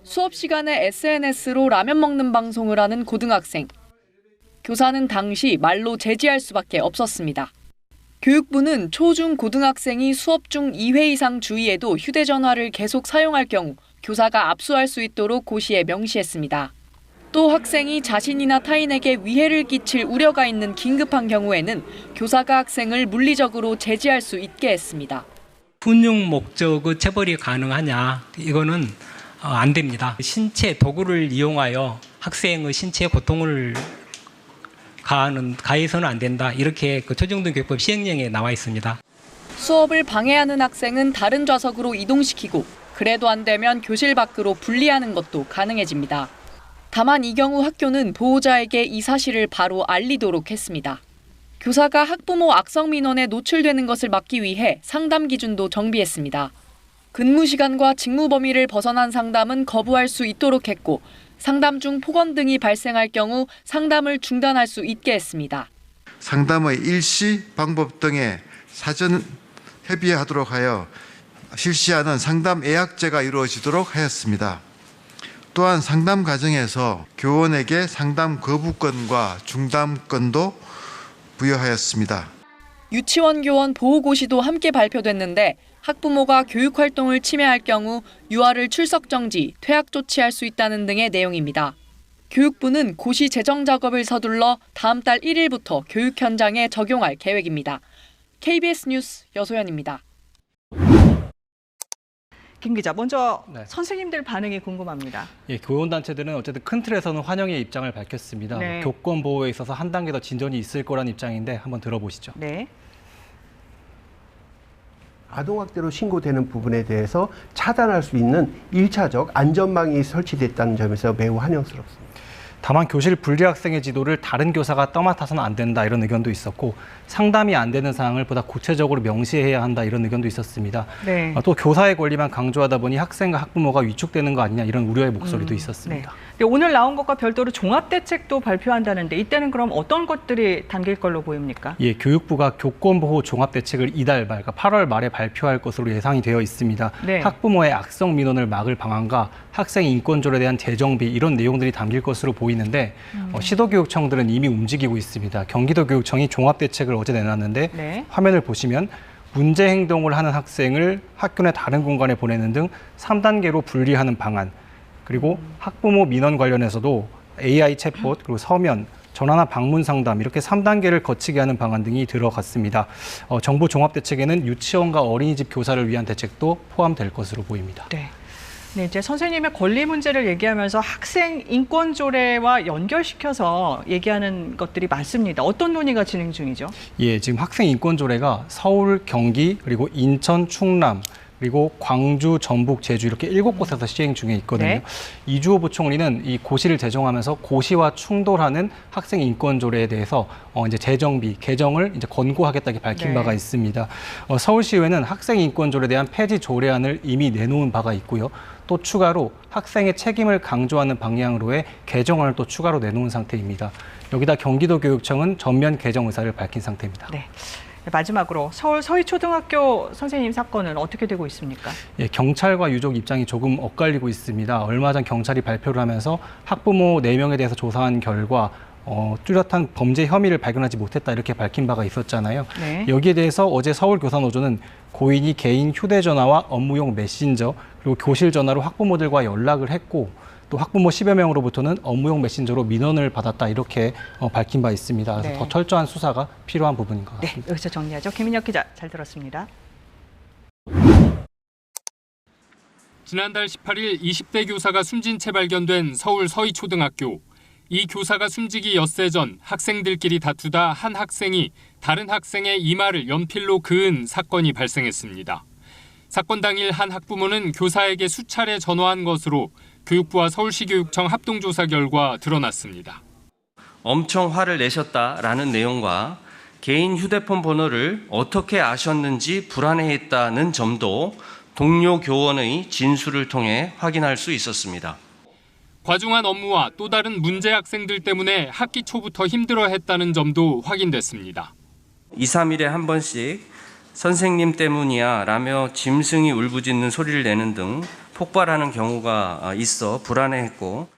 수업 시간에 SNS로 라면 먹는 방송을 하는 고등학생. 교사는 당시 말로 제지할 수밖에 없었습니다. 교육부는 초중 고등학생이 수업 중 2회 이상 주의해도 휴대전화를 계속 사용할 경우 교사가 압수할 수 있도록 고시에 명시했습니다. 또 학생이 자신이나 타인에게 위해를 끼칠 우려가 있는 긴급한 경우에는 교사가 학생을 물리적으로 제지할 수 있게 했습니다. 훈육 목적의 체벌이 가능하냐? 이거는 안 됩니다. 신체 도구를 이용하여 학생의 신체에 고통을 가해서는 안 된다. 이렇게 초중등교육법 시행령에 나와 있습니다. 수업을 방해하는 학생은 다른 좌석으로 이동시키고 그래도 안 되면 교실 밖으로 분리하는 것도 가능해집니다. 다만 이 경우 학교는 보호자에게 이 사실을 바로 알리도록 했습니다. 교사가 학부모 악성 민원에 노출되는 것을 막기 위해 상담 기준도 정비했습니다. 근무 시간과 직무 범위를 벗어난 상담은 거부할 수 있도록 했고 상담 중 폭언 등이 발생할 경우 상담을 중단할 수 있게 했습니다. 상담의 일시 방법 등에 사전 협의하도록 하여 실시하는 상담 예약제가 이루어지도록 하였습니다. 또한 상담 과정에서 교원에게 상담 거부권과 중단권도 부여하였습니다. 유치원 교원 보호고시도 함께 발표됐는데 학부모가 교육활동을 침해할 경우 유아를 출석 정지, 퇴학 조치할 수 있다는 등의 내용입니다. 교육부는 고시 제정 작업을 서둘러 다음 달 1일부터 교육 현장에 적용할 계획입니다. KBS 뉴스 여소연입니다. 김 기자, 먼저 선생님들 반응이 궁금합니다. 예, 교원단체들은 어쨌든 큰 틀에서는 환영의 입장을 밝혔습니다. 네. 교권 보호에 있어서 한 단계 더 진전이 있을 거란 입장인데 한번 들어보시죠. 네. 아동학대로 신고되는 부분에 대해서 차단할 수 있는 1차적 안전망이 설치됐다는 점에서 매우 환영스럽습니다. 다만 교실 분리 학생의 지도를 다른 교사가 떠맡아서는 안 된다 이런 의견도 있었고 상담이 안 되는 사항을 보다 구체적으로 명시해야 한다 이런 의견도 있었습니다. 네. 또 교사의 권리만 강조하다 보니 학생과 학부모가 위축되는 거 아니냐 이런 우려의 목소리도 있었습니다. 네. 오늘 나온 것과 별도로 종합대책도 발표한다는데 이때는 그럼 어떤 것들이 담길 걸로 보입니까? 예, 교육부가 교권보호 종합대책을 이달 말, 그러니까 8월 말에 발표할 것으로 예상이 되어 있습니다. 네. 학부모의 악성 민원을 막을 방안과 학생 인권조례에 대한 재정비 이런 내용들이 담길 것으로 보이는데 시도교육청들은 이미 움직이고 있습니다. 경기도교육청이 종합대책을 어제 내놨는데 네. 화면을 보시면 문제 행동을 하는 학생을 학교 내 다른 공간에 보내는 등 3단계로 분리하는 방안, 그리고 학부모 민원 관련해서도 AI 챗봇, 그리고 서면, 전화나 방문 상담 이렇게 3단계를 거치게 하는 방안 등이 들어갔습니다. 정부 종합대책에는 유치원과 어린이집 교사를 위한 대책도 포함될 것으로 보입니다. 네. 네, 이제 선생님의 권리 문제를 얘기하면서 학생 인권 조례와 연결시켜서 얘기하는 것들이 많습니다. 어떤 논의가 진행 중이죠? 예, 지금 학생 인권 조례가 서울, 경기, 그리고 인천, 충남, 그리고 광주, 전북, 제주 이렇게 7곳에서 시행 중에 있거든요. 네. 이주호 부총리는 이 고시를 제정하면서 고시와 충돌하는 학생 인권 조례에 대해서 이제 재정비, 개정을 이제 권고하겠다고 밝힌 네. 바가 있습니다. 서울시의회는 학생 인권 조례에 대한 폐지 조례안을 이미 내놓은 바가 있고요. 또 추가로 학생의 책임을 강조하는 방향으로의 개정안을 또 추가로 내놓은 상태입니다. 여기다 경기도교육청은 전면 개정 의사를 밝힌 상태입니다. 네. 마지막으로 서울 서희초등학교 선생님 사건은 어떻게 되고 있습니까? 예, 경찰과 유족 입장이 조금 엇갈리고 있습니다. 얼마 전 경찰이 발표를 하면서 학부모 4명에 대해서 조사한 결과 뚜렷한 범죄 혐의를 발견하지 못했다 이렇게 밝힌 바가 있었잖아요. 네. 여기에 대해서 어제 서울교사노조는 고인이 개인 휴대전화와 업무용 메신저 그리고 교실 전화로 학부모들과 연락을 했고 또 학부모 10여 명으로부터는 업무용 메신저로 민원을 받았다 이렇게 밝힌 바 있습니다. 그래서 네. 더 철저한 수사가 필요한 부분인 것 같습니다. 네, 여기서 정리하죠. 김민혁 기자, 잘 들었습니다. 지난달 18일 20대 교사가 숨진 채 발견된 서울 서희초등학교. 이 교사가 숨지기 엿새 전 학생들끼리 다투다 한 학생이 다른 학생의 이마를 연필로 그은 사건이 발생했습니다. 사건 당일 한 학부모는 교사에게 수차례 전화한 것으로 교육부와 서울시교육청 합동조사 결과 드러났습니다. 엄청 화를 내셨다라는 내용과 개인 휴대폰 번호를 어떻게 아셨는지 불안해했다는 점도 동료 교원의 진술을 통해 확인할 수 있었습니다. 과중한 업무와 또 다른 문제 학생들 때문에 학기 초부터 힘들어했다는 점도 확인됐습니다. 2, 3일에 한 번씩 선생님 때문이야 라며 짐승이 울부짖는 소리를 내는 등 폭발하는 경우가 있어 불안해했고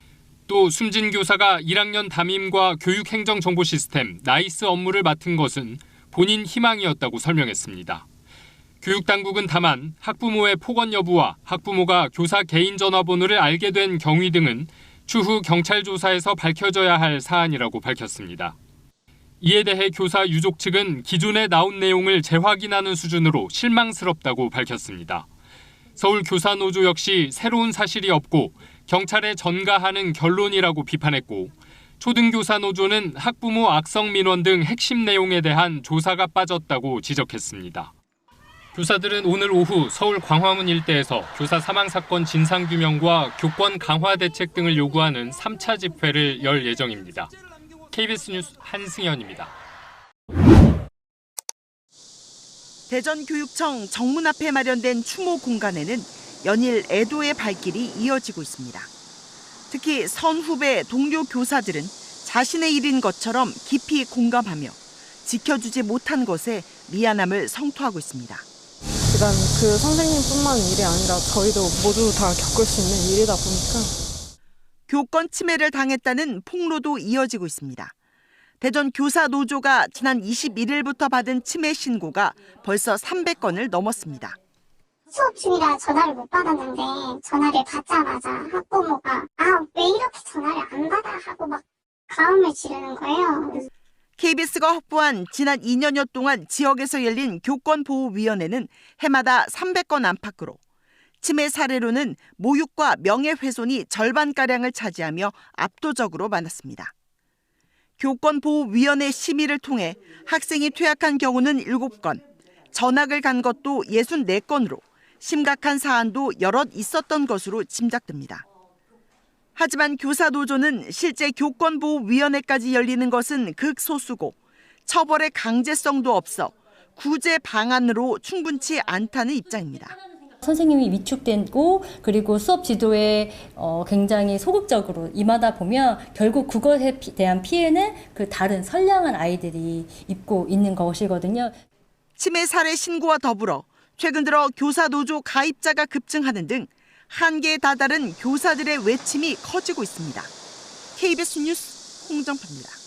또 숨진 교사가 1학년 담임과 교육행정정보 시스템 나이스 업무를 맡은 것은 본인 희망이었다고 설명했습니다. 교육당국은 다만 학부모의 폭언 여부와 학부모가 교사 개인 전화번호를 알게 된 경위 등은 추후 경찰 조사에서 밝혀져야 할 사안이라고 밝혔습니다. 이에 대해 교사 유족 측은 기존에 나온 내용을 재확인하는 수준으로 실망스럽다고 밝혔습니다. 서울교사노조 역시 새로운 사실이 없고 경찰에 전가하는 결론이라고 비판했고 초등교사노조는 학부모 악성 민원 등 핵심 내용에 대한 조사가 빠졌다고 지적했습니다. 교사들은 오늘 오후 서울 광화문 일대에서 교사 사망 사건 진상규명과 교권 강화 대책 등을 요구하는 3차 집회를 열 예정입니다. KBS 뉴스 한승현입니다. 대전교육청 정문 앞에 마련된 추모 공간에는 연일 애도의 발길이 이어지고 있습니다. 특히 선후배 동료 교사들은 자신의 일인 것처럼 깊이 공감하며 지켜주지 못한 것에 미안함을 성토하고 있습니다. 일단 그 선생님뿐만 일이 아니라 저희도 모두 다 겪을 수 있는 일이다 보니까 교권 침해를 당했다는 폭로도 이어지고 있습니다. 대전 교사노조가 지난 21일부터 받은 침해 신고가 벌써 300건을 넘었습니다. 수업 중이라 전화를 못 받았는데 전화를 받자마자 학부모가 왜 이렇게 전화를 안 받아 하고 막 가음을 지르는 거예요. KBS가 확보한 지난 2년여 동안 지역에서 열린 교권보호위원회는 해마다 300건 안팎으로 침해 사례로는 모욕과 명예훼손이 절반가량을 차지하며 압도적으로 많았습니다. 교권보호위원회 심의를 통해 학생이 퇴학한 경우는 7건, 전학을 간 것도 64건으로 심각한 사안도 여럿 있었던 것으로 짐작됩니다. 하지만 교사노조는 실제 교권보호위원회까지 열리는 것은 극소수고 처벌의 강제성도 없어 구제 방안으로 충분치 않다는 입장입니다. 선생님이 위축되고 그리고 수업 지도에 굉장히 소극적으로 임하다 보면 결국 그것에 대한 피해는 그 다른 선량한 아이들이 입고 있는 것이거든요. 침해 사례 신고와 더불어 최근 들어 교사노조 가입자가 급증하는 등 한계에 다다른 교사들의 외침이 커지고 있습니다. KBS 뉴스 홍정파입니다.